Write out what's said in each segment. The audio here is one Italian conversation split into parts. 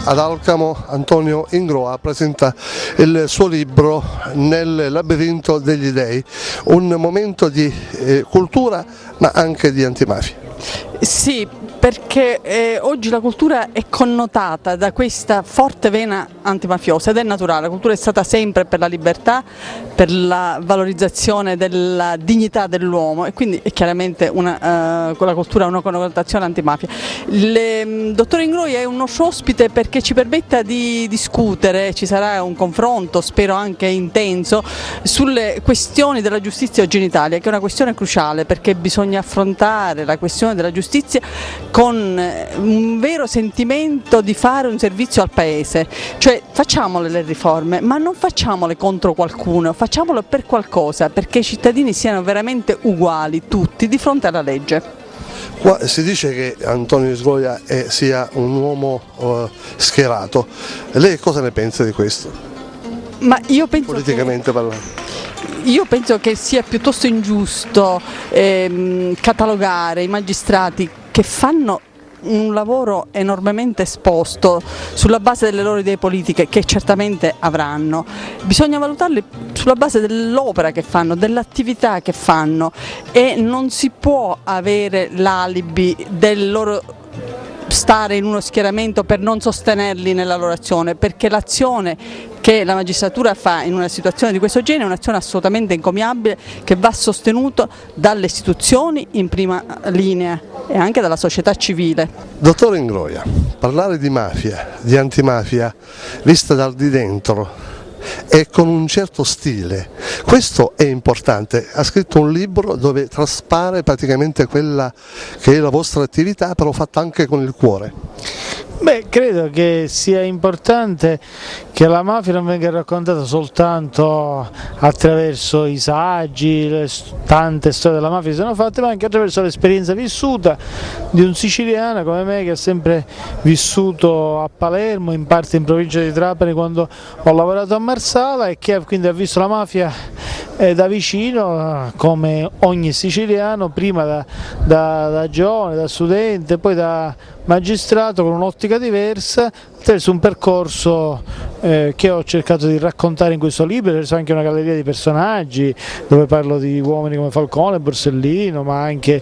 Ad Alcamo Antonio Ingroa presenta il suo libro Nel labirinto degli dei, un momento di cultura ma anche di antimafia. Sì, perché oggi la cultura è connotata da questa forte vena antimafiosa ed è naturale. La cultura è stata sempre per la libertà, per la valorizzazione della dignità dell'uomo e quindi è chiaramente la cultura ha una connotazione antimafia. Il dottor Ingroia è un nostro ospite perché ci permetta di discutere, ci sarà un confronto, spero anche intenso, sulle questioni della giustizia oggi in Italia, che è una questione cruciale perché bisogna affrontare la questione della giustizia con un vero sentimento di fare un servizio al Paese, cioè facciamole le riforme ma non facciamole contro qualcuno, facciamole per qualcosa, perché i cittadini siano veramente uguali tutti di fronte alla legge. Qua si dice che Antonio Ingroia sia un uomo schierato, lei cosa ne pensa di questo? Ma io penso Politicamente parlando. Io penso che sia piuttosto ingiusto catalogare i magistrati che fanno un lavoro enormemente esposto sulla base delle loro idee politiche, che certamente avranno. Bisogna valutarli sulla base dell'opera che fanno, dell'attività che fanno e non si può avere l'alibi del loro stare in uno schieramento per non sostenerli nella loro azione, perché l'azione che la magistratura fa in una situazione di questo genere è un'azione assolutamente encomiabile che va sostenuta dalle istituzioni in prima linea e anche dalla società civile. Dottor Ingroia, parlare di mafia, di antimafia, vista dal di dentro e con un certo stile, questo è importante. Ha scritto un libro dove traspare praticamente quella che è la vostra attività, però fatta anche con il cuore. Beh, credo che sia importante che la mafia non venga raccontata soltanto attraverso i saggi, le tante storie della mafia che sono fatte, ma anche attraverso l'esperienza vissuta di un siciliano come me che ha sempre vissuto a Palermo, in parte in provincia di Trapani quando ho lavorato a Marsala e che quindi ha visto la mafia da vicino come ogni siciliano, prima da giovane, da studente, poi da magistrato con un'ottica diversa, attraverso un percorso che ho cercato di raccontare in questo libro, attraverso anche una galleria di personaggi dove parlo di uomini come Falcone, Borsellino, ma anche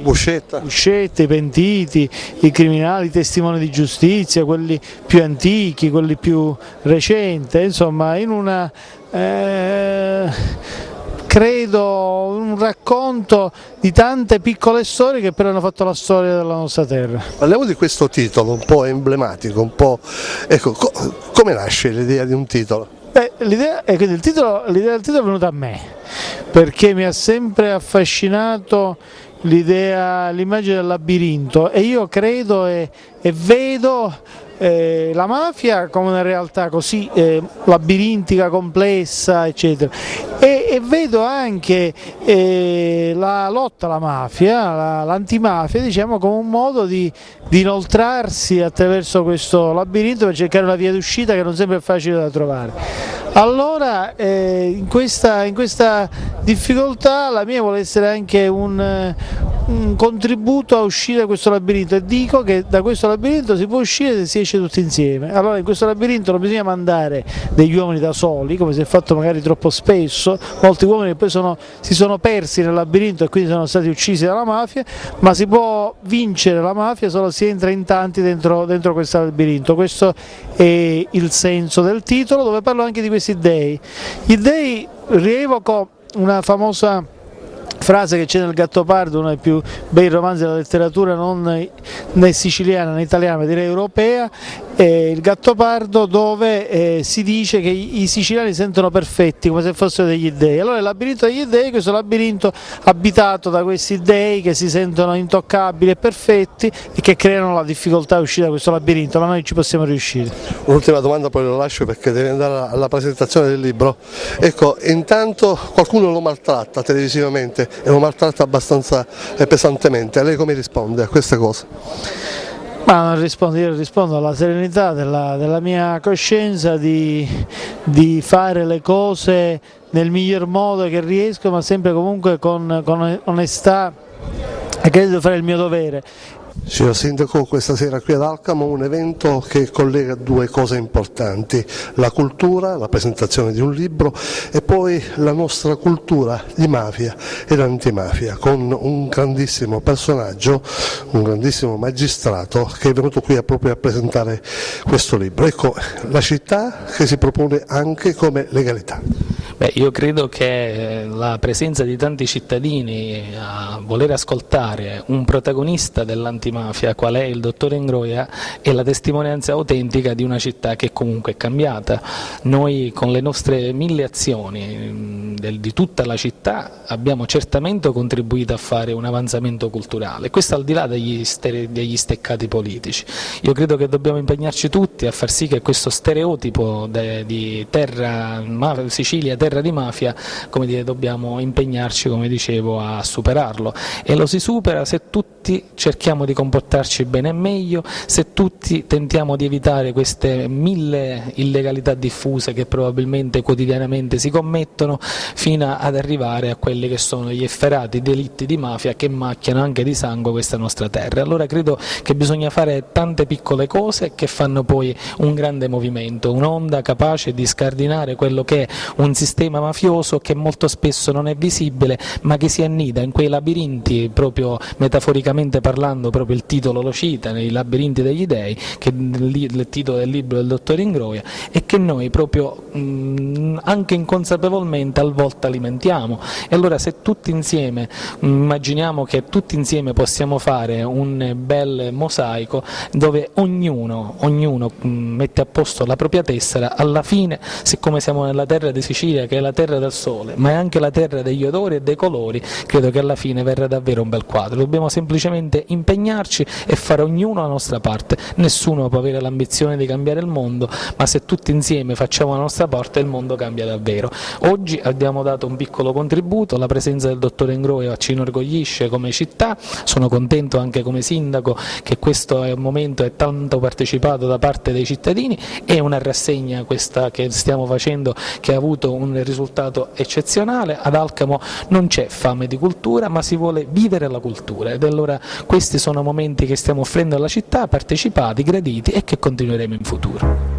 Buscetta, i pentiti, i criminali, i testimoni di giustizia, quelli più antichi, quelli più recenti, insomma in una credo un racconto di tante piccole storie che però hanno fatto la storia della nostra terra. Parliamo di questo titolo un po' emblematico, un po'. Ecco, come nasce l'idea di un titolo? L'idea del titolo è venuta a me, perché mi ha sempre affascinato l'immagine del labirinto e io credo e vedo la mafia come una realtà così labirintica, complessa, eccetera. E vedo anche la lotta alla mafia, l'antimafia, diciamo, come un modo di inoltrarsi attraverso questo labirinto per cercare una via d'uscita che non sempre è facile da trovare. Allora in questa difficoltà la mia vuole essere anche un contributo a uscire da questo labirinto e dico che da questo labirinto si può uscire se si esce tutti insieme. Allora in questo labirinto non bisogna mandare degli uomini da soli, come si è fatto magari troppo spesso, molti uomini poi si sono persi nel labirinto e quindi sono stati uccisi dalla mafia, ma si può vincere la mafia solo se si entra in tanti dentro questo labirinto. Questo è il senso del titolo, dove parlo anche di questi dei. Gli dei rievoco una famosa frase che c'è nel Gattopardo, uno dei più bei romanzi della letteratura non né siciliana né italiana ma direi europea, il Gattopardo, dove si dice che i siciliani sentono perfetti come se fossero degli dei. Allora il labirinto degli dei è questo labirinto abitato da questi dei che si sentono intoccabili e perfetti e che creano la difficoltà di uscire da questo labirinto, ma noi ci possiamo riuscire. Un'ultima domanda, poi lo lascio perché deve andare alla presentazione del libro. Ecco, intanto qualcuno lo maltratta televisivamente e lo maltratta abbastanza pesantemente. Lei come risponde a queste cose? Ma non rispondo, io rispondo alla serenità della mia coscienza di fare le cose nel miglior modo che riesco, ma sempre comunque con onestà e credo di fare il mio dovere. Signor Sindaco, questa sera qui ad Alcamo un evento che collega due cose importanti, la cultura, la presentazione di un libro e poi la nostra cultura di mafia ed antimafia con un grandissimo personaggio, un grandissimo magistrato che è venuto qui proprio a presentare questo libro. Ecco, la città che si propone anche come legalità. Beh, io credo che la presenza di tanti cittadini a voler ascoltare un protagonista dell'antimafia, qual è il dottore Ingroia, è la testimonianza autentica di una città che comunque è cambiata. Noi con le nostre 1000 azioni di tutta la città abbiamo certamente contribuito a fare un avanzamento culturale, questo al di là degli steccati politici. Io credo che dobbiamo impegnarci tutti a far sì che questo stereotipo di Sicilia, terra di mafia, come dire, dobbiamo impegnarci, come dicevo, a superarlo, e lo si supera se tutti cerchiamo di comportarci bene e meglio, se tutti tentiamo di evitare queste 1000 illegalità diffuse che probabilmente quotidianamente si commettono, fino ad arrivare a quelli che sono gli efferati delitti di mafia che macchiano anche di sangue questa nostra terra. Allora credo che bisogna fare tante piccole cose che fanno poi un grande movimento, un'onda capace di scardinare quello che è un sistema mafioso che molto spesso non è visibile, ma che si annida in quei labirinti, proprio metaforicamente parlando, proprio il titolo lo cita, nei labirinti degli dei, che è il titolo del libro del dottor Ingroia, e che noi proprio anche inconsapevolmente a volte alimentiamo. E allora se tutti insieme immaginiamo che tutti insieme possiamo fare un bel mosaico dove ognuno mette a posto la propria tessera, alla fine, siccome siamo nella terra di Sicilia, che è la terra del sole, ma è anche la terra degli odori e dei colori, credo che alla fine verrà davvero un bel quadro. Dobbiamo semplicemente impegnarci e fare ognuno la nostra parte. Nessuno può avere l'ambizione di cambiare il mondo, ma se tutti insieme facciamo la nostra parte il mondo cambia davvero. Oggi abbiamo dato un piccolo contributo, la presenza del dottore Ingroia ci inorgoglisce come città, sono contento anche come sindaco che questo è un momento è tanto partecipato da parte dei cittadini, è una rassegna questa che stiamo facendo che ha avuto un risultato eccezionale. Ad Alcamo non c'è fame di cultura, ma si vuole vivere la cultura, ed allora questi sono momenti che stiamo offrendo alla città, partecipati, graditi, e che continueremo in futuro.